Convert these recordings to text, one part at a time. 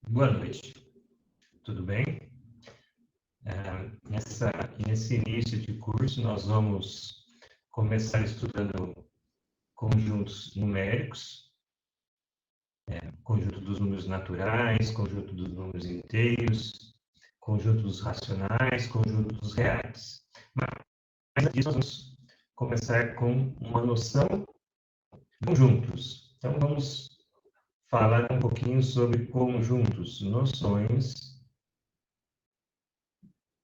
Boa noite, tudo bem? Nesse início de curso, nós vamos começar estudando conjuntos numéricos, conjunto dos números naturais, conjunto dos números inteiros, conjunto dos racionais, conjunto dos reais. Mas antes disso, nós vamos começar com uma noção de conjuntos. Então, vamos falar um pouquinho sobre conjuntos, noções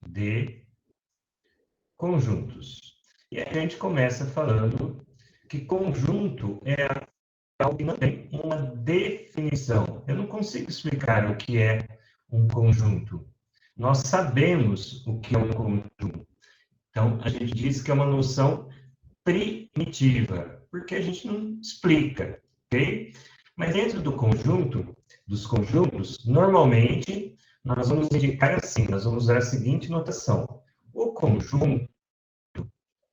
de conjuntos. E a gente começa falando que conjunto é algo que não tem uma definição. Eu não consigo explicar o que é um conjunto. Nós sabemos o que é um conjunto. Então, a gente diz que é uma noção primitiva, porque a gente não explica, ok? Mas dentro do conjunto, dos conjuntos, normalmente, nós vamos indicar assim, nós vamos usar a seguinte notação. O conjunto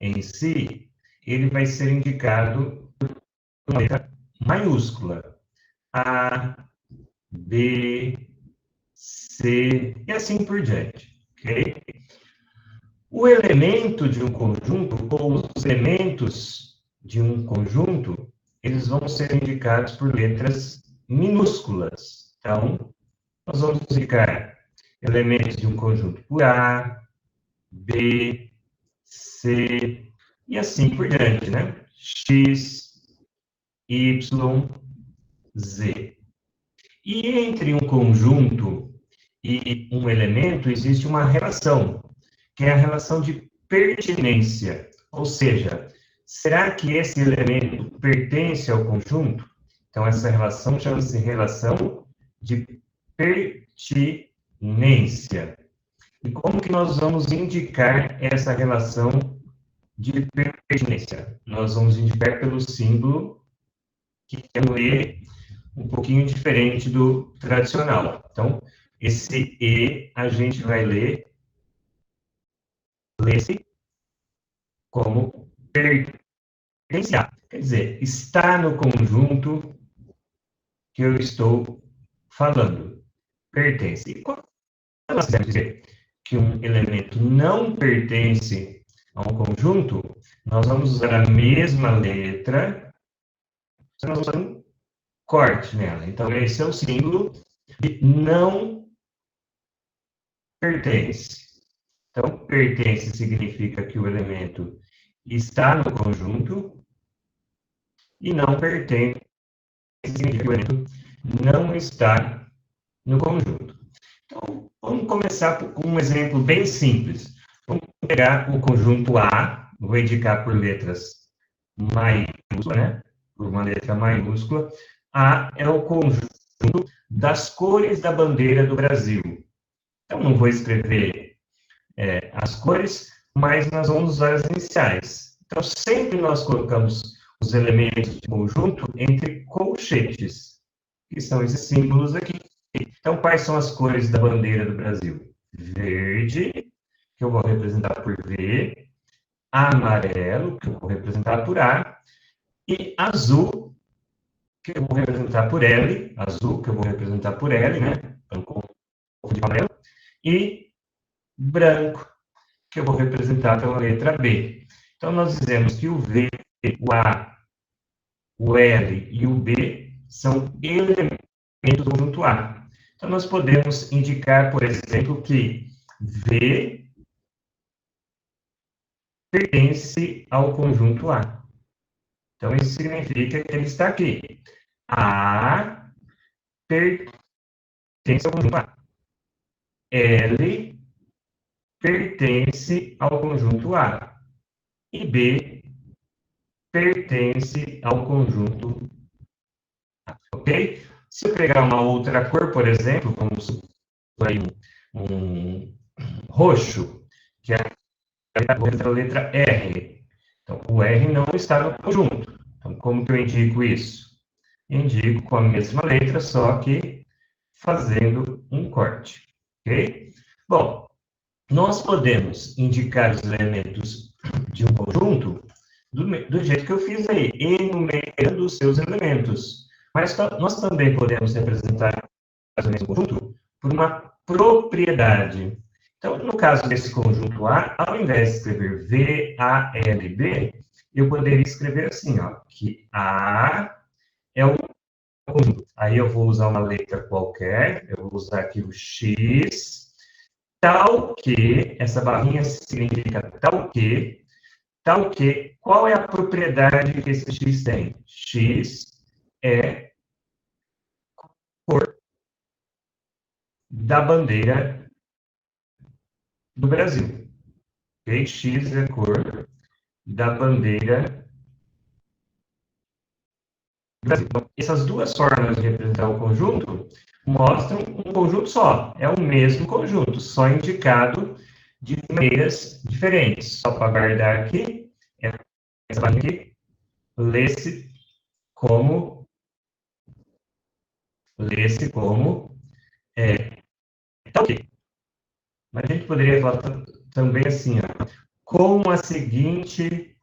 em si, ele vai ser indicado por uma letra maiúscula. A, B, C, e assim por diante, ok? O elemento de um conjunto, ou os elementos de um conjunto, eles vão ser indicados por letras minúsculas. Então, nós vamos indicar elementos de um conjunto por A, B, C, e assim por diante, né? X, Y, Z. E entre um conjunto e um elemento existe uma relação, que é a relação de pertinência. Ou seja, será que esse elemento pertence ao conjunto? Então, essa relação chama-se relação de pertinência. E como que nós vamos indicar essa relação de pertinência? Nós vamos indicar pelo símbolo, que é um E um pouquinho diferente do tradicional. Então, esse E a gente vai ler-se como pertenciar. Quer dizer, está no conjunto que eu estou falando. Pertence. E quando nós quisermos dizer que um elemento não pertence a um conjunto, nós vamos usar a mesma letra, só nós vamos fazer um corte nela. Então, esse é o símbolo de não pertence. Então, pertence significa que o elemento está no conjunto e não pertence significa que o elemento não está no conjunto. Então, vamos começar com um exemplo bem simples. Vamos pegar o conjunto A, vou indicar por letras maiúsculas, né? Por uma letra maiúscula. A é o conjunto das cores da bandeira do Brasil. Então, não vou escrever as cores, mas nós vamos usar as iniciais. Então, sempre nós colocamos os elementos de conjunto entre colchetes, que são esses símbolos aqui. Então, quais são as cores da bandeira do Brasil? Verde, que eu vou representar por V, amarelo, que eu vou representar por A, e azul, que eu vou representar por L, azul, que eu vou representar por L, né? Então, de amarelo, e branco, que eu vou representar pela letra B. Então, nós dizemos que o V, o A, o L e o B são elementos do conjunto A. Então, nós podemos indicar, por exemplo, que V pertence ao conjunto A. Então, isso significa que ele está aqui. A pertence ao conjunto A. L pertence ao conjunto A. E B pertence ao conjunto A. Ok? Se eu pegar uma outra cor, por exemplo, vamos supor aí um roxo, que é a letra R. Então, o R não está no conjunto. Então, como que eu indico isso? Indico com a mesma letra, só que fazendo um corte. Ok? Bom, nós podemos indicar os elementos de um conjunto do jeito que eu fiz aí, enumerando os seus elementos. Mas nós também podemos representar o mesmo conjunto por uma propriedade. Então, no caso desse conjunto A, ao invés de escrever V, A, L, B, eu poderia escrever assim, ó, que A é o conjunto. Aí eu vou usar uma letra qualquer, eu vou usar aqui o X, tal que, essa barrinha significa tal que, qual é a propriedade que esse X tem? X é cor da bandeira do Brasil. Okay? X é cor da bandeira do Brasil. Então, essas duas formas de representar o conjunto mostram um conjunto só. É o mesmo conjunto, só indicado de maneiras diferentes. Só para guardar aqui, essa barrinha aqui, lê-se como, tá ok. Mas a gente poderia falar também assim, ó, com a seguinte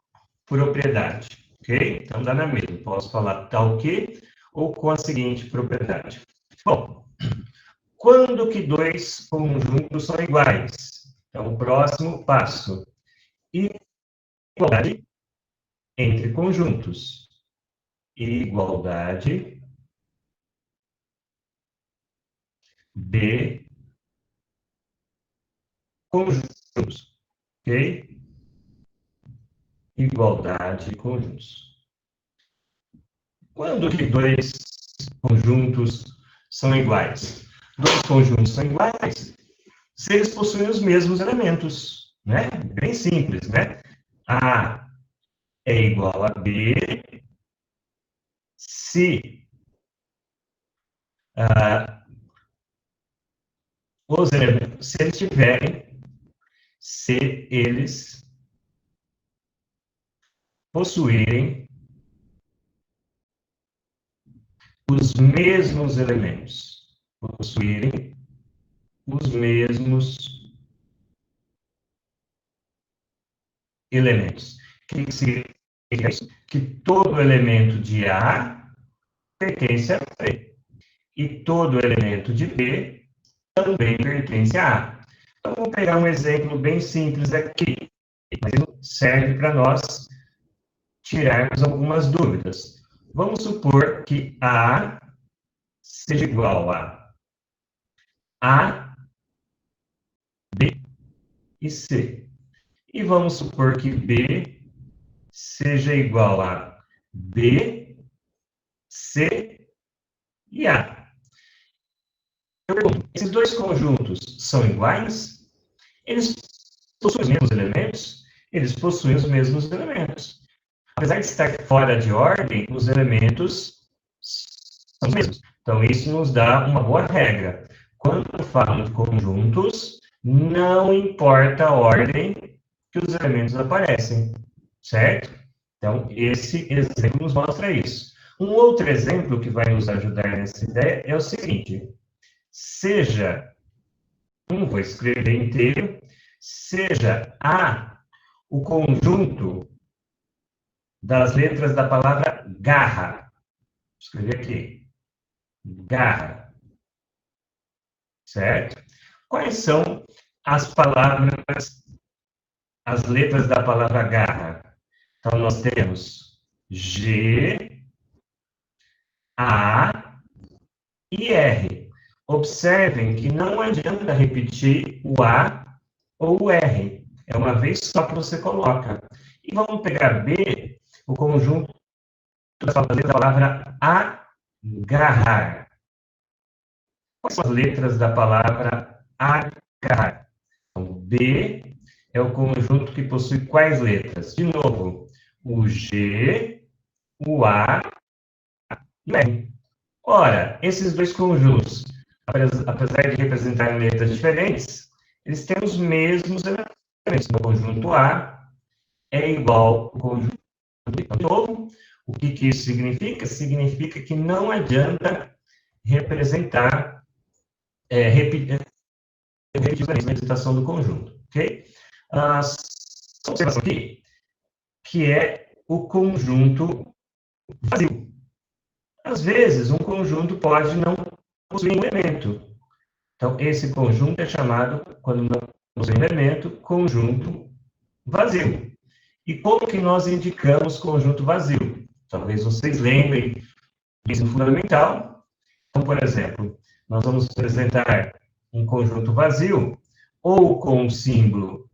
propriedade, ok? Então dá na mesma, posso falar tal que ou com a seguinte propriedade. Bom, quando que dois conjuntos são iguais? Então, o próximo passo, igualdade entre conjuntos. Igualdade de conjuntos, ok? Igualdade de conjuntos. Quando que dois conjuntos são iguais? Dois conjuntos são iguais se eles possuem os mesmos elementos, né? Bem simples, né? A é igual a B se os elementos, se eles possuírem os mesmos elementos. Possuírem os mesmos elementos. O que significa isso? Que todo elemento de A pertence a B. E todo elemento de B também pertence a A. Então, vamos pegar um exemplo bem simples aqui, mas serve para nós tirarmos algumas dúvidas. Vamos supor que A seja igual a B e C. E vamos supor que B seja igual a B, C e A. Eu pergunto, esses dois conjuntos são iguais? Eles possuem os mesmos elementos? Eles possuem os mesmos elementos. Apesar de estar fora de ordem, os elementos são os mesmos. Então, isso nos dá uma boa regra. Quando eu falo de conjuntos, não importa a ordem que os elementos aparecem, certo? Então, esse exemplo nos mostra isso. Um outro exemplo que vai nos ajudar nessa ideia é o seguinte: seja, não vou escrever inteiro, seja A o conjunto das letras da palavra garra. Vou escrever aqui. Garra. Certo? Quais são as palavras, as letras da palavra garra? Então, nós temos G, A e R. Observem que não adianta repetir o A ou o R. É uma vez só que você coloca. E vamos pegar B, o conjunto das letras da palavra agarrar. Quais são as letras da palavra agarrar? Então, B é o conjunto que possui quais letras? De novo, o G, o A e o R. Ora, esses dois conjuntos, apesar de representarem letras diferentes, eles têm os mesmos elementos. O conjunto A é igual ao conjunto B. De novo, o que isso significa? Significa que não adianta representar, repetir a representação do conjunto, ok? A observação aqui, que é o conjunto vazio. Às vezes, um conjunto pode não possui um elemento. Então, esse conjunto é chamado, quando não possui um elemento, conjunto vazio. E como que nós indicamos conjunto vazio? Talvez vocês lembrem do ensino fundamental. Então, por exemplo, nós vamos apresentar um conjunto vazio ou com o símbolo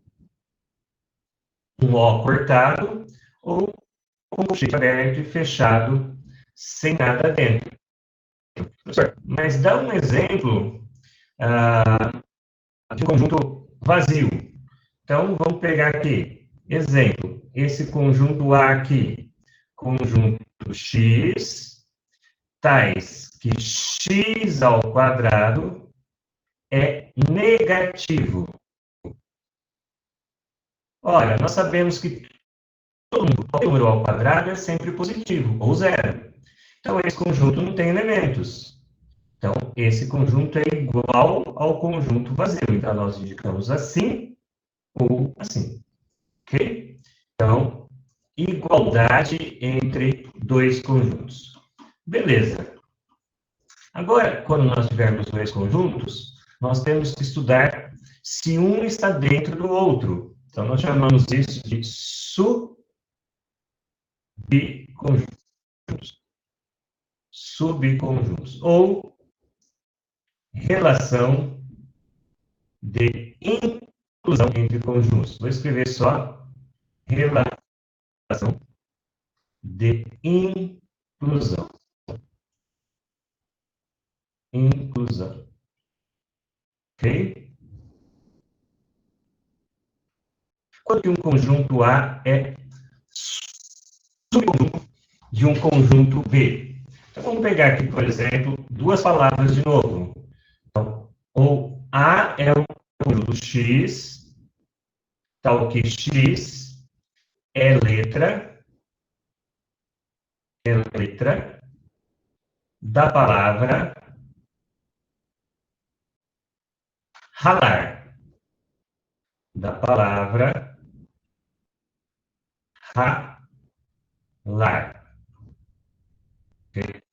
um O cortado ou com o cheio aberto e fechado sem nada dentro. Professor, mas dá um exemplo de um conjunto vazio. Então, vamos pegar aqui. Exemplo, esse conjunto A aqui. Conjunto X, tais que x ao quadrado é negativo. Olha, nós sabemos que todo número ao quadrado é sempre positivo, ou zero. Então, esse conjunto não tem elementos. Então, esse conjunto é igual ao conjunto vazio. Então, nós indicamos assim ou assim. Ok? Então, igualdade entre dois conjuntos. Beleza. Agora, quando nós tivermos dois conjuntos, nós temos que estudar se um está dentro do outro. Então, nós chamamos isso de subconjuntos. Subconjuntos. Ou relação de inclusão entre conjuntos. Vou escrever só relação de inclusão. Inclusão. Ok? Quando que um conjunto A é subconjunto de um conjunto B? Então, vamos pegar aqui, por exemplo, duas palavras de novo. Então, ou A é o conjunto X, tal que X é letra da palavra ralar. Da palavra ralar. Okay?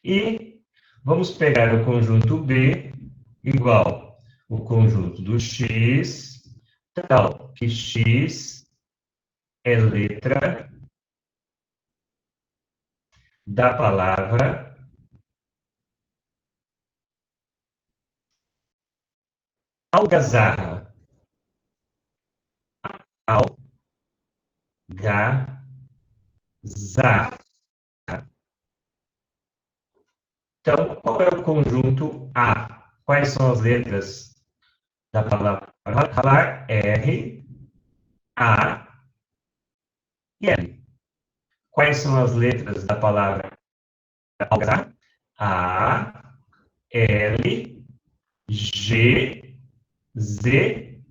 E vamos pegar o conjunto B igual o conjunto do X, tal que X é letra da palavra algazarra. Algazarra. Então, qual é o conjunto A? Quais são as letras da palavra ralar? R, A e L. Quais são as letras da palavra algazarra? A, L, G, Z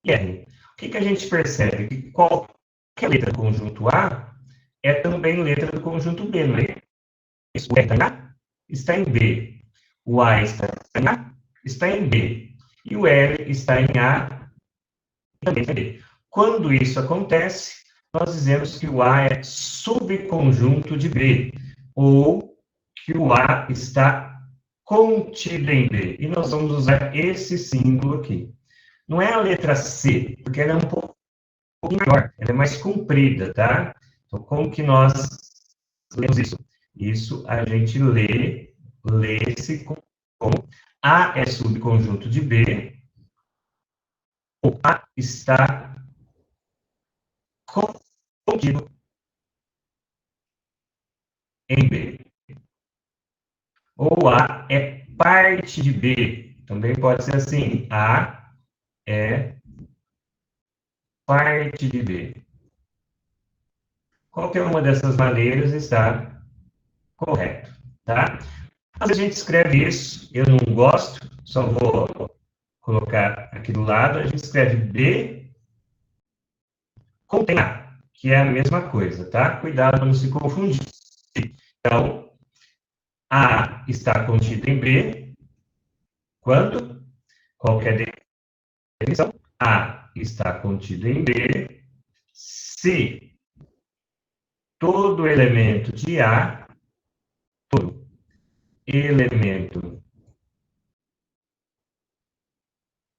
e R. O que a gente percebe? Que qualquer letra do conjunto A é também letra do conjunto B, não é isso? O R está em A, está em B. O A está em A, está em B. E o L está em A, também está em B. Quando isso acontece, nós dizemos que o A é subconjunto de B, ou que o A está contido em B. E nós vamos usar esse símbolo aqui. Não é a letra C, porque ela é um pouco maior, ela é mais comprida, tá? Então, como que nós lemos isso? Isso a gente lê-se como A é subconjunto de B, ou A está contido em B. Ou A é parte de B. Também pode ser assim, A é parte de B. Qualquer uma dessas maneiras está correto, tá? Às vezes a gente escreve isso, eu não gosto, só vou colocar aqui do lado, a gente escreve B contém A, que é a mesma coisa, tá? Cuidado para não se confundir. Então, A está contido em B, quando? Qualquer definição. A está contido em B, se todo elemento de A, todo elemento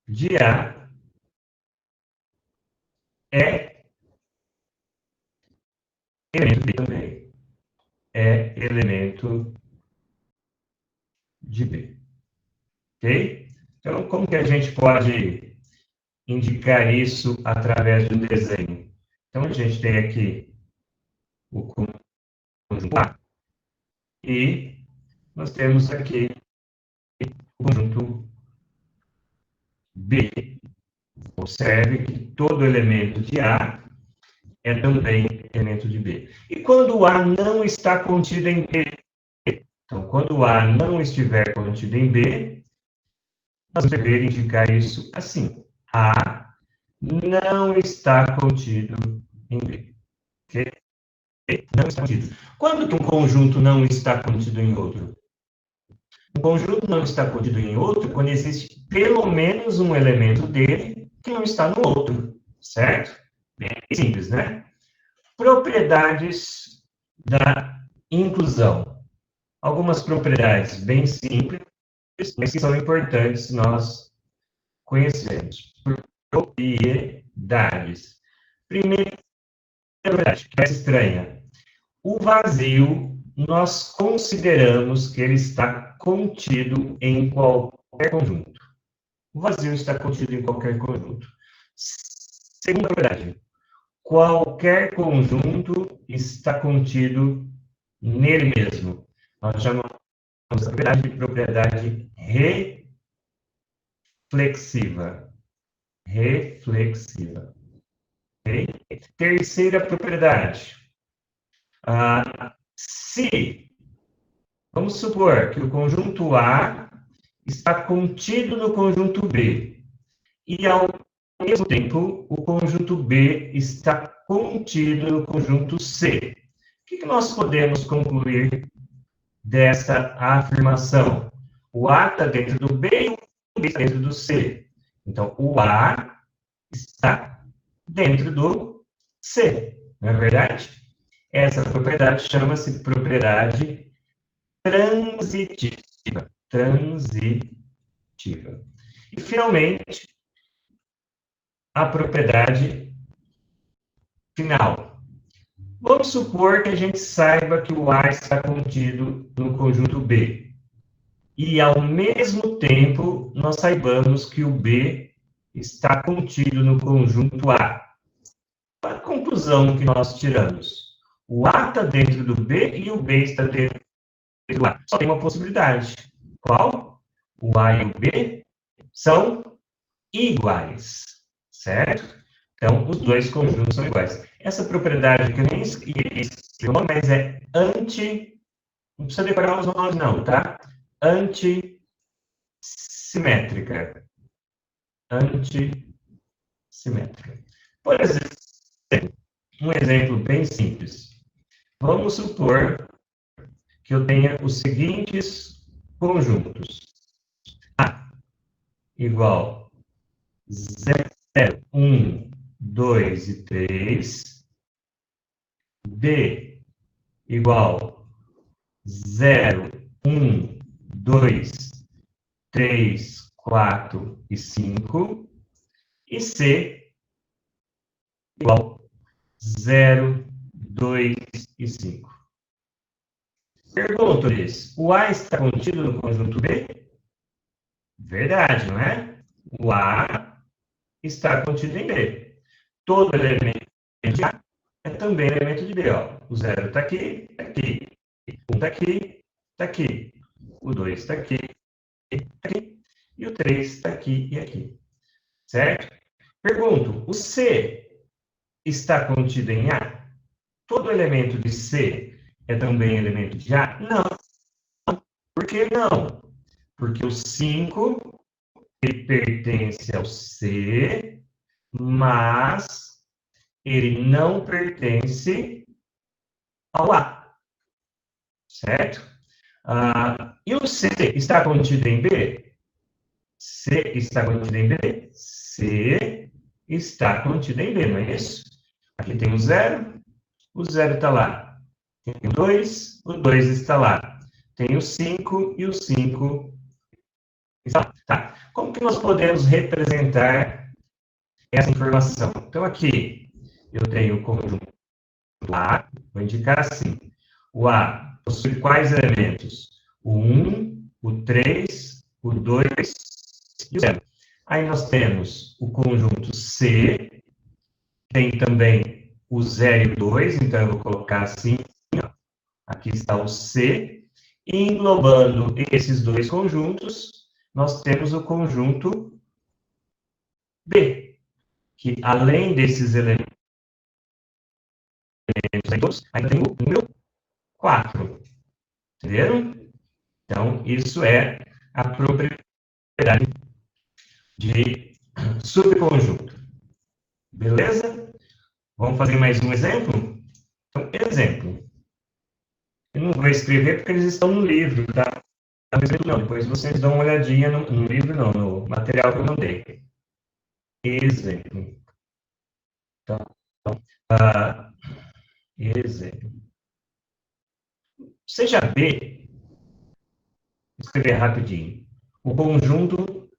de A é elemento de B também. É elemento de B. Ok? Então, como que a gente pode indicar isso através de um desenho? Então, a gente tem aqui o conjunto A e nós temos aqui o conjunto B. Observe que todo elemento de A é também elemento de B. E quando o A não está contido em B? Então, quando o A não estiver contido em B, nós devemos indicar isso assim. A não está contido em B. Ok? Não está contido. Quando que um conjunto não está contido em outro? Um conjunto não está contido em outro quando existe pelo menos um elemento dele que não está no outro, certo? Bem simples, né? Propriedades da inclusão. Algumas propriedades bem simples, mas que são importantes nós conhecermos. Propriedades. Primeira propriedade, que parece estranha. O vazio, nós consideramos que ele está contido em qualquer conjunto. O vazio está contido em qualquer conjunto. Segunda propriedade. Qualquer conjunto está contido nele mesmo. Nós chamamos a propriedade reflexiva. Reflexiva. Okay? Terceira propriedade. Se, vamos supor que o conjunto A está contido no conjunto B, e ao mesmo tempo o conjunto B está contido no conjunto C. O que nós podemos concluir dessa afirmação? O A está dentro do B e o B está dentro do C. Então, o A está dentro do C, não é verdade? Essa propriedade chama-se propriedade transitiva. Transitiva. E, finalmente, a propriedade final. Vamos supor que a gente saiba que o A está contido no conjunto B. E, ao mesmo tempo, nós saibamos que o B está contido no conjunto A. Qual a conclusão que nós tiramos? O A está dentro do B e o B está dentro do A. Só tem uma possibilidade. Qual? O A e o B são iguais, certo? Então, os dois conjuntos são iguais. Essa propriedade que eu nem esqueci o nome, mas é não precisa decorar os nomes não, tá? Antissimétrica. Antissimétrica. Por exemplo, um exemplo bem simples. Vamos supor que eu tenha os seguintes conjuntos. A igual 0, 1, 2 e 3. B igual 0, 1, 2, 3, 4 e 5. E C igual 0, 2 e 5. Pergunto-lhes, o A está contido no conjunto B? Verdade, não é? O A está contido em B. Todo elemento de A é também elemento de B. Ó. O 0 está aqui, está aqui. O 1 está aqui, está aqui. O 2 está aqui, está aqui. E o 3 está aqui e aqui. Certo? Pergunto, o C está contido em A? Todo elemento de C é também elemento de A? Não. Por que não? Porque o 5 ele pertence ao C, mas ele não pertence ao A. Certo? E o C está contido em B? C está contido em B? C está contido em B, não é isso? Aqui tem o 0 está lá. Tem o 2 está lá. Tem o 5 e o 5. Tá. Como que nós podemos representar essa informação? Então, aqui, eu tenho o conjunto A, vou indicar assim. O A possui quais elementos? O 1, o 3, o 2 e o 0. Aí nós temos o conjunto C, tem também o 0 e o 2, então eu vou colocar assim, ó. Aqui está o C, e englobando esses dois conjuntos, nós temos o conjunto B, que além desses elementos aí todos, ainda tem o número 4. Entenderam? Então, isso é a propriedade de subconjunto. Beleza? Vamos fazer mais um exemplo? Então, exemplo. Eu não vou escrever porque eles estão no livro, tá? Não, depois vocês dão uma olhadinha no livro, não, no material que eu mandei. Exemplo. Então, exemplo. Seja B, vou escrever rapidinho, o conjunto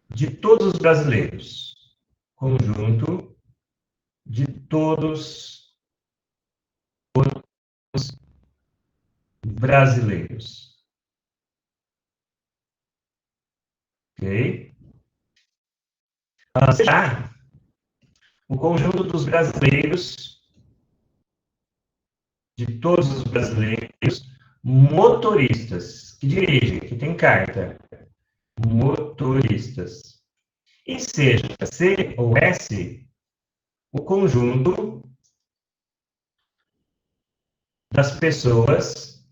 de todos os brasileiros. Conjunto de todos os brasileiros. Ok? Seja o conjunto dos brasileiros, de todos os brasileiros, motoristas, que dirigem, que tem carta. Motoristas. E seja C ou S, o conjunto das pessoas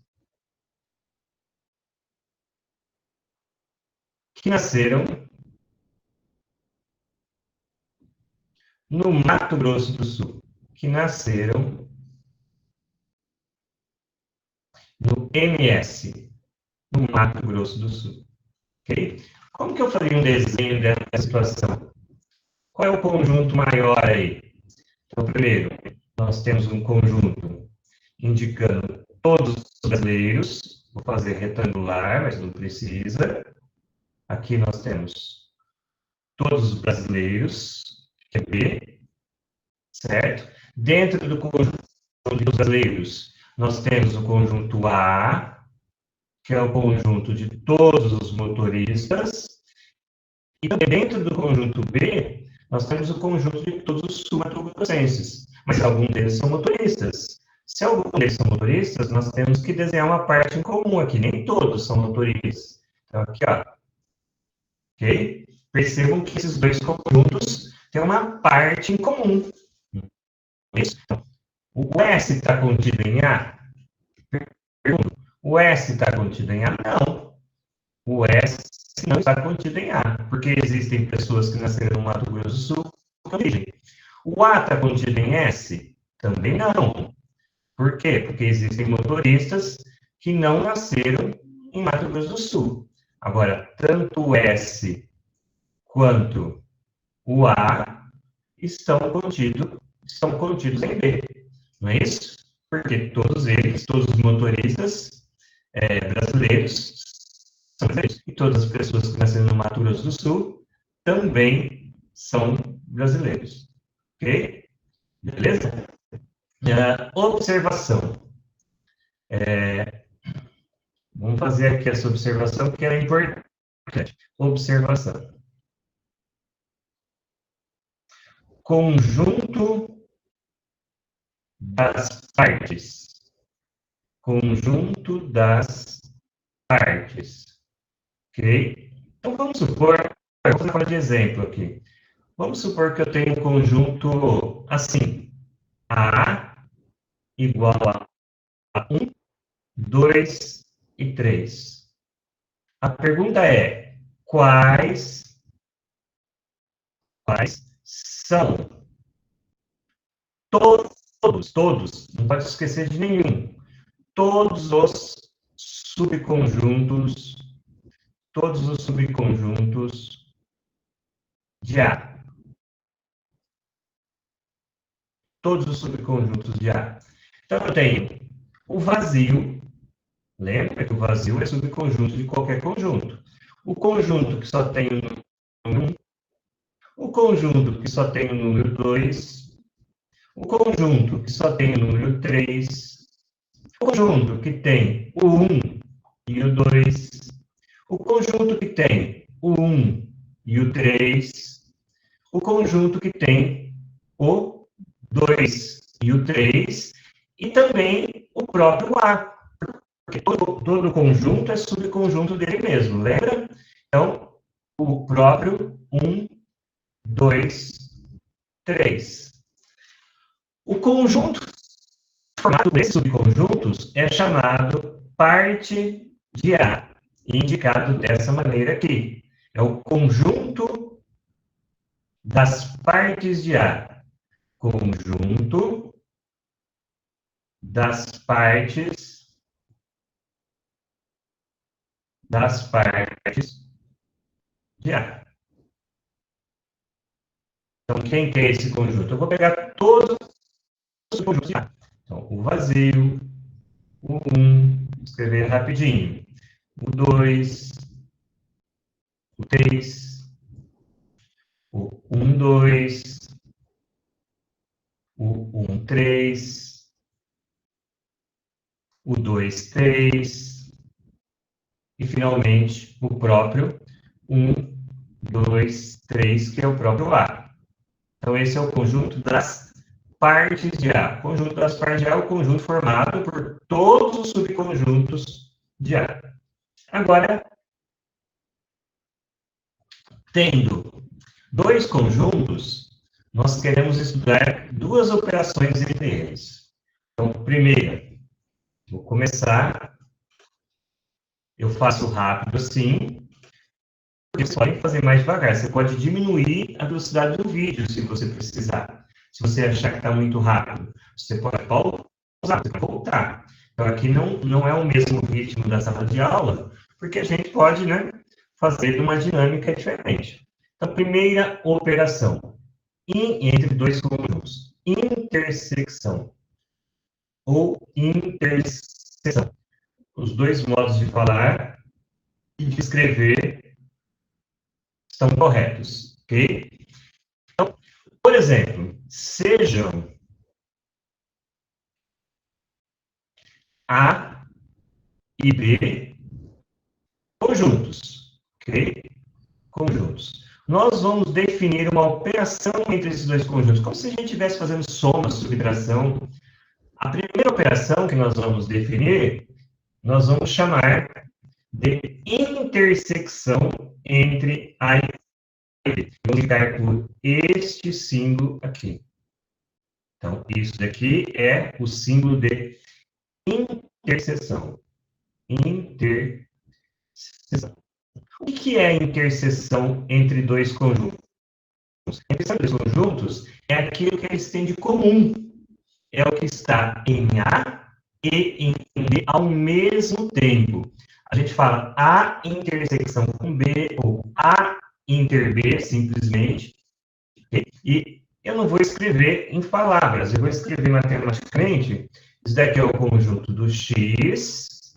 que nasceram no Mato Grosso do Sul. Que nasceram no MS, no Mato Grosso do Sul. Ok? Como que eu faria um desenho dessa situação? Qual é o conjunto maior aí? Então, primeiro, nós temos um conjunto indicando todos os brasileiros. Vou fazer retangular, mas não precisa. Aqui nós temos todos os brasileiros, que é B, certo? Dentro do conjunto dos brasileiros, nós temos o conjunto A, que é o conjunto de todos os motoristas, e também dentro do conjunto B, nós temos o conjunto de todos os sul-mato-grossenses, mas alguns deles são motoristas. Se alguns deles são motoristas, nós temos que desenhar uma parte em comum aqui, nem todos são motoristas. Então, aqui, ó, ok? Percebam que esses dois conjuntos têm uma parte em comum. Isso. Então, o S está contido em A? Pergunto. O S está contido em A? Não. O S não está contido em A, porque existem pessoas que nasceram no Mato Grosso do Sul com origem. O A está contido em S? Também não. Por quê? Porque existem motoristas que não nasceram em Mato Grosso do Sul. Agora, tanto o S quanto o A estão contidos em B. Não é isso? Porque todos eles, todos os motoristas brasileiros, são brasileiros. E todas as pessoas que nasceram no Mato Grosso do Sul também são brasileiros. Ok? Beleza? Observação. Vamos fazer aqui essa observação, porque ela é importante. Observação. Conjunto das partes. Conjunto das partes. Ok? Então, vamos supor, eu vou fazer de exemplo aqui. Vamos supor que eu tenho um conjunto assim. A igual a 1, 2 e 3. A pergunta é, quais são todos, não pode esquecer de nenhum, todos os subconjuntos de A. Todos os subconjuntos de A. Então, eu tenho o vazio, Lembra que o vazio é subconjunto de qualquer conjunto. O conjunto que só tem um número 1, o conjunto que só tem o número 2, o conjunto que só tem o número 3, o conjunto que tem o 1 e o 2, o conjunto que tem o 1 e o 3, o conjunto que tem o 2 e o 3, e também o próprio A, porque todo conjunto é subconjunto dele mesmo, lembra? Então, o próprio 1, 2, 3. O conjunto formado desses subconjuntos é chamado parte de A, indicado dessa maneira aqui. É o conjunto das partes de A. Conjunto das partes de A. Então, quem que é esse conjunto? Eu vou pegar todos os conjuntos de A. Então, o vazio, o 1, escrever rapidinho. O 2, o 3, o 1, 2, o 1, 3, o 2, 3, e finalmente o próprio 1, 2, 3, que é o próprio A. Então, esse é o conjunto das partes de A. O conjunto das partes de A é o conjunto formado por todos os subconjuntos de A. Agora, tendo dois conjuntos, nós queremos estudar duas operações entre eles. Então, primeiro, vou começar, eu faço rápido assim, você pode fazer mais devagar, você pode diminuir a velocidade do vídeo, se você precisar. Se você achar que está muito rápido, você pode pausar, você pode voltar. Então, aqui não é o mesmo ritmo da sala de aula, porque a gente pode, né, fazer uma dinâmica diferente. Então, primeira operação, entre dois conjuntos, intersecção ou interseção. Os dois modos de falar e de escrever estão corretos, ok? Então, por exemplo, sejam A e B conjuntos, ok? Conjuntos. Nós vamos definir uma operação entre esses dois conjuntos, como se a gente estivesse fazendo soma, subtração. A primeira operação que nós vamos definir, nós vamos chamar de intersecção entre A e B. Vou indicar por este símbolo aqui. Então, isso daqui é o símbolo de interseção. Interseção. O que é a interseção entre dois conjuntos? A interseção entre dois conjuntos é aquilo que eles têm de comum. É o que está em A e em B ao mesmo tempo. A gente fala A intersecção com B, ou A inter B, simplesmente. E eu não vou escrever em palavras, eu vou escrever matematicamente. Isso daqui é o conjunto do X,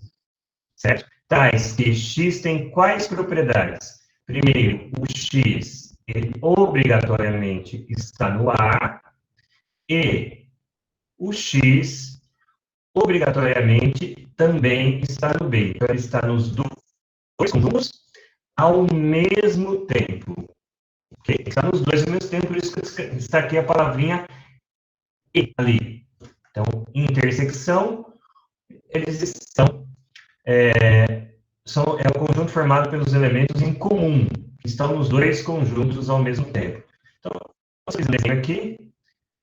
certo? Tais que X tem quais propriedades? Primeiro, o X, ele obrigatoriamente está no A, e o X, obrigatoriamente, também está no B. Então, ele está nos dois conjuntos ao mesmo tempo. Okay? Está nos dois ao mesmo tempo, por isso que está aqui a palavrinha E ali. Então, intersecção, eles estão é o conjunto formado pelos elementos em comum, que estão nos dois conjuntos ao mesmo tempo. Então, vocês leem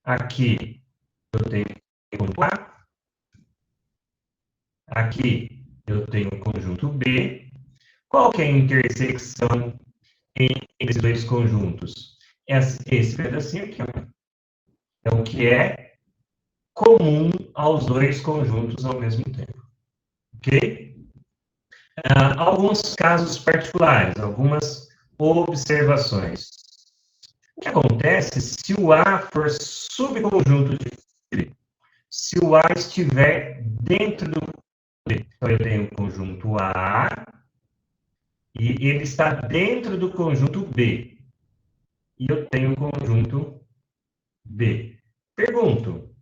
aqui eu tenho o conjunto A, aqui eu tenho o conjunto B. Qual que é a intersecção entre esses dois conjuntos? Esse pedacinho aqui, ó, é o que é comum aos dois conjuntos ao mesmo tempo. Ok? Alguns casos particulares, algumas observações. O que acontece se o A for subconjunto de B? Se o A estiver dentro do B. Então, eu tenho o conjunto A e ele está dentro do conjunto B. E eu tenho o conjunto B. Pergunto,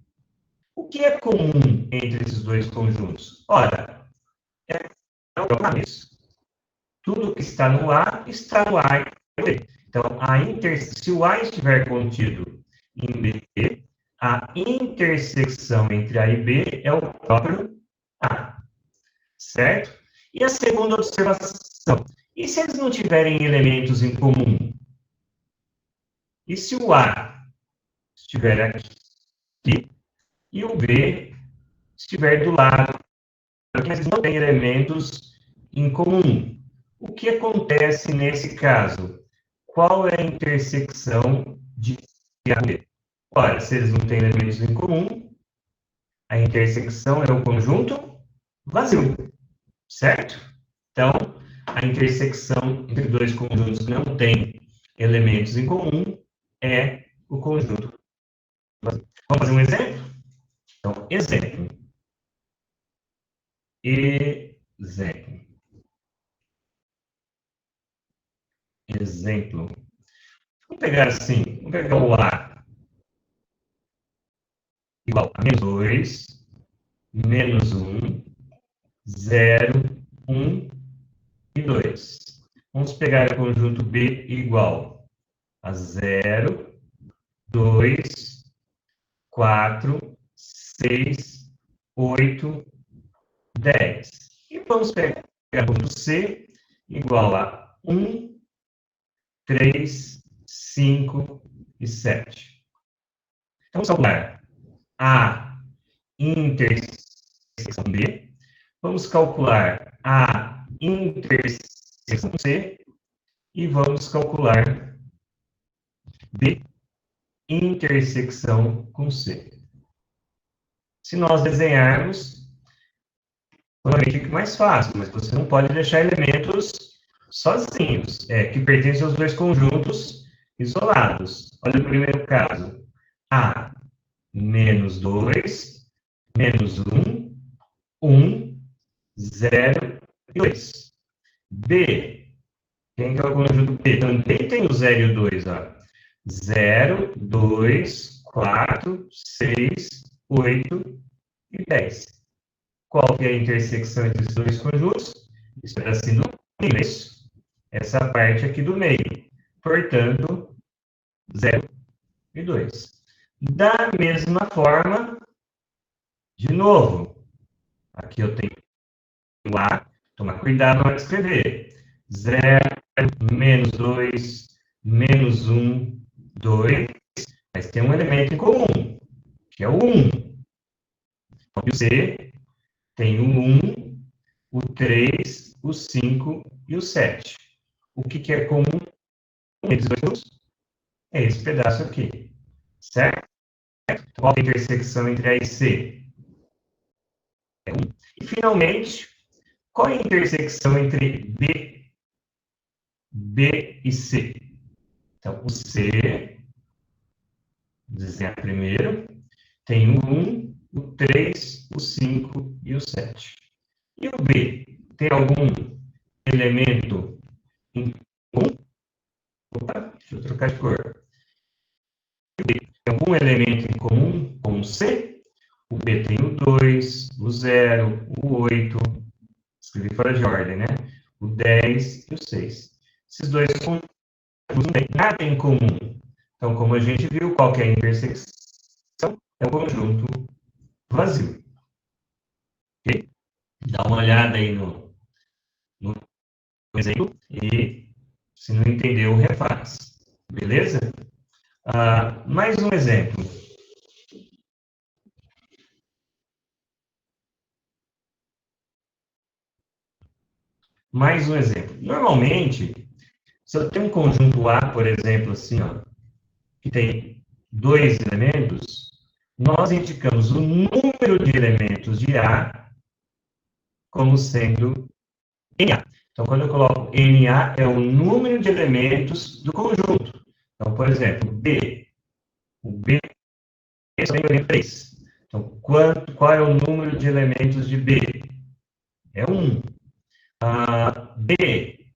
o que é comum entre esses dois conjuntos? Ora, é o A mesmo. Tudo que está no A está no A e no B. Então, se o A estiver contido em B, a intersecção entre A e B é o próprio A, certo? E a segunda observação, e se eles não tiverem elementos em comum? E se o A estiver aqui e o B estiver do lado, mas eles não têm elementos em comum? O que acontece nesse caso? Qual é a intersecção de A e B? Ora, se eles não têm elementos em comum, a intersecção é o conjunto vazio, certo? Então, a intersecção entre dois conjuntos que não têm elementos em comum é o conjunto vazio. Vamos fazer um exemplo? Então, exemplo. Exemplo. Vamos pegar assim, vamos pegar o A igual a menos 2, menos 1, 0, 1 e 2. Vamos pegar o conjunto B igual a 0, 2, 4, 6, 8, 10. E vamos pegar o conjunto C igual a 1, 3, 5 e 7. Então, vamos calcular a interseção B. Vamos calcular a interseção C. E vamos calcular B intersecção com C. Se nós desenharmos, provavelmente fica mais fácil, mas você não pode deixar elementos sozinhos, que pertencem aos dois conjuntos isolados. Olha o primeiro caso. A, menos 2, menos 1, 1, 0 e 2. B, quem que é o conjunto B? Também tem o 0 e o 2, ó. 0, 2, 4, 6, 8 e 10. Qual que é a intersecção entre os dois conjuntos? Isso é assim no meio, isso. Essa parte aqui do meio. Portanto, 0 e 2. Da mesma forma, de novo, aqui eu tenho A, tomar cuidado na hora de escrever. 0, menos 2, menos 1, 2, mas tem um elemento em comum, que é o 1. O C tem o 1, o 3, o 5 e o 7. O que é comum entre os dois? É esse pedaço aqui, certo? Qual é a intersecção entre A e C? É 1. E, finalmente, qual é a intersecção entre B e C? Então, o C, vou desenhar primeiro, tem o 1, o 3, o 5 e o 7. E o B, tem algum elemento em comum? Opa, deixa eu trocar de cor. O B tem algum elemento em comum com o C? O B tem o 2, o 0, o 8, escrevi fora de ordem, né? O 10 e o 6. Esses dois conjuntos não têm nada em comum. Então, como a gente viu, qual que é a intersecção? É um conjunto vazio. Ok? Dá uma olhada aí no exemplo e, se não entendeu, refaz. Beleza? Mais um exemplo. Mais um exemplo. Normalmente, se eu tenho um conjunto A, por exemplo, assim, ó, que tem dois elementos, nós indicamos o número de elementos de A como sendo NA. Então, quando eu coloco NA, é o número de elementos do conjunto. Então, por exemplo, B. O B só tem o elemento 3. Então, qual é o número de elementos de B? é 1. D,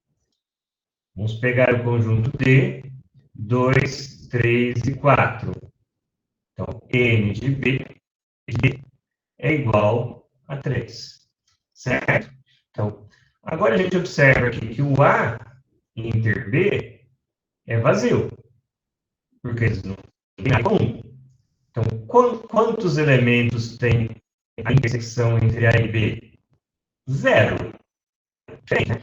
vamos pegar o conjunto D, 2, 3 e 4. Então, N de B de D é igual a 3. Certo? Então, agora a gente observa aqui que o A inter B é vazio, porque eles não têm nada comum. Então, quantos elementos tem a intersecção entre A e B? Zero.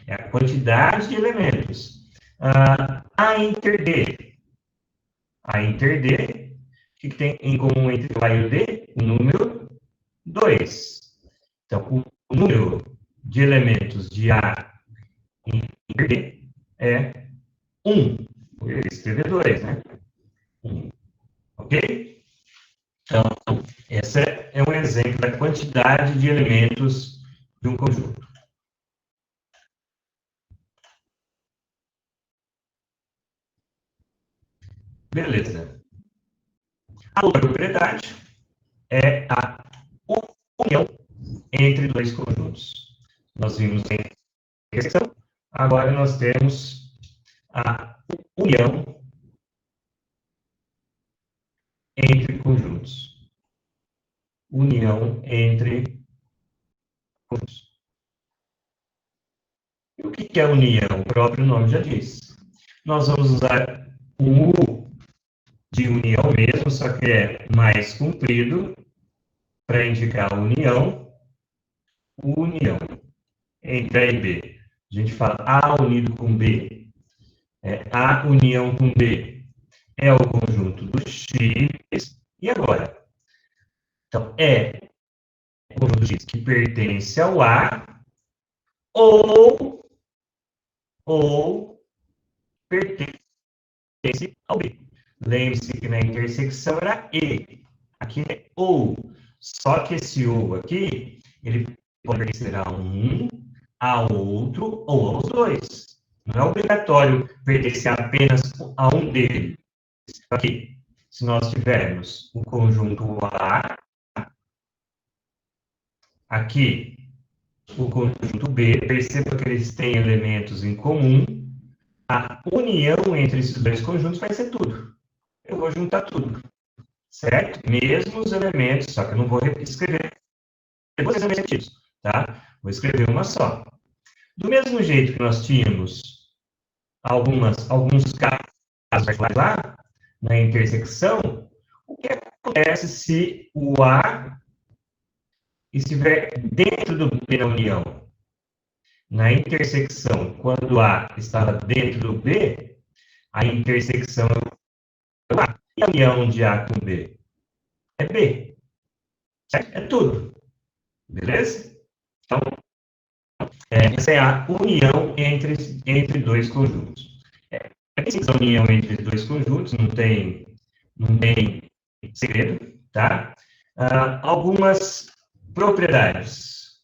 É a quantidade de elementos. A inter D. A inter D, o que tem em comum entre o A e o D? O número 2. Então, o número de elementos de A em inter D é 1. Eu ia escrever 2, né? 1. Ok? Então, esse é um exemplo da quantidade de elementos de um conjunto. Beleza. A outra propriedade é a união entre dois conjuntos. Nós vimos a interseção, agora nós temos a união entre conjuntos. União entre conjuntos. E o que é união? O próprio nome já diz. Nós vamos usar o U de união mesmo, só que é mais comprido, para indicar a união. União entre A e B. A gente fala A unido com B. A união com B é o conjunto dos X. E agora? Então, é o conjunto X que pertence ao A ou pertence ao B. Lembre-se que na intersecção era E. Aqui é ou. Só que esse ou aqui, ele pode pertencer a um, a outro ou aos dois. Não é obrigatório pertencer apenas a um deles. Aqui, se nós tivermos o conjunto A, aqui o conjunto B, perceba que eles têm elementos em comum, a união entre esses dois conjuntos vai ser tudo. Eu vou juntar tudo, certo? Mesmo os elementos, só que eu não vou escrever dois elementos repetidos, tá? Vou escrever uma só. Do mesmo jeito que nós tínhamos alguns casos lá na intersecção, o que acontece se o A estiver dentro do B na união? Na intersecção, quando A estava dentro do B, a intersecção é A. E a união de A com B? É B. Certo? É tudo. Beleza? Então, essa é a união entre dois conjuntos. A união entre dois conjuntos não tem segredo, tá? Algumas propriedades.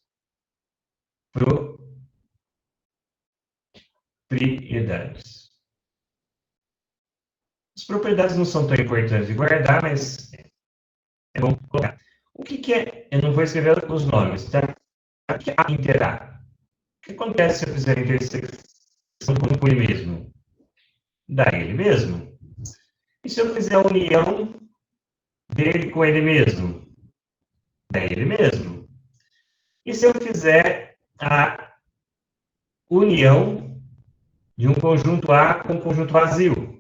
Propriedades. As propriedades não são tão importantes de guardar, mas é bom colocar. O que é? Eu não vou escrever os nomes, tá? O que é A inter A? O que acontece se eu fizer a intersecção com ele mesmo? Dá ele mesmo. E se eu fizer a união dele com ele mesmo? Dá ele mesmo. E se eu fizer a união de um conjunto A com um conjunto vazio?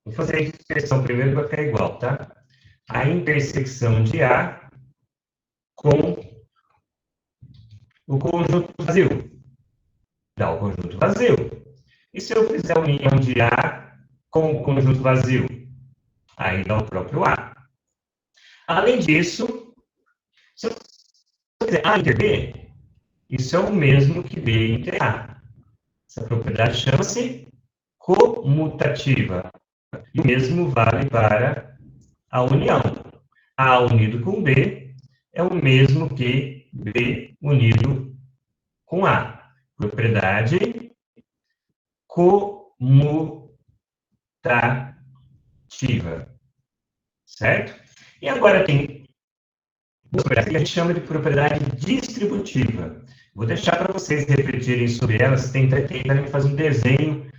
Vou fazer a intersecção primeiro para ficar igual, tá? A intersecção de A com o conjunto vazio. Dá o conjunto vazio. E se eu fizer a união de A com o conjunto vazio? Aí dá o próprio A. Além disso, se eu fizer A inter B, isso é o mesmo que B inter A. Essa propriedade chama-se comutativa. E o mesmo vale para a união. A unido com B é o mesmo que B unido com A. Propriedade comutativa. Certo? E agora tem propriedades que a gente chama de propriedade distributiva. Vou deixar para vocês refletirem sobre elas, tentarem fazer um desenho.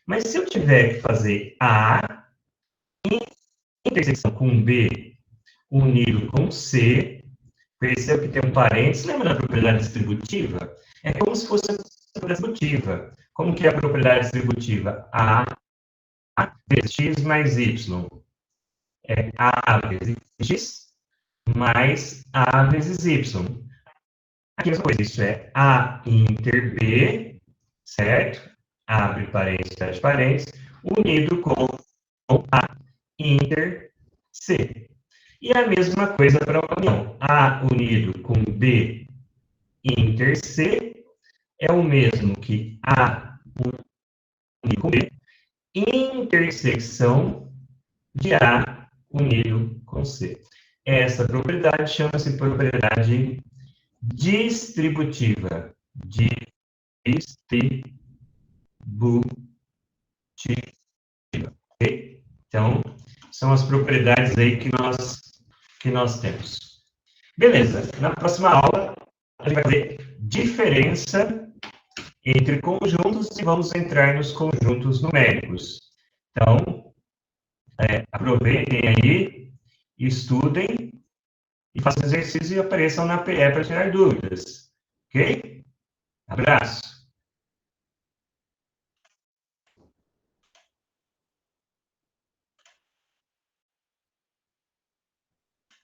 Mas se eu tiver que fazer A em intersecção com B unido com C, perceba que tem um parênteses. Lembra da propriedade distributiva? É como se fosse a propriedade distributiva. Como que é a propriedade distributiva? A vezes x mais y. É A vezes x mais A vezes y. Aqui a mesma coisa, isso é A inter B, certo? Abre parênteses, fecha parênteses, unido com A inter C. E a mesma coisa para a união. A unido com B inter C é o mesmo que A unido com B, intersecção de A unido com C. Essa propriedade chama-se propriedade distributiva. Distributiva. Okay? Então, são as propriedades aí que nós temos. Beleza. Na próxima aula, a gente vai fazer diferença entre conjuntos e vamos entrar nos conjuntos numéricos. Então, aproveitem aí, estudem e façam exercício e apareçam na PE para tirar dúvidas. Ok? Abraço!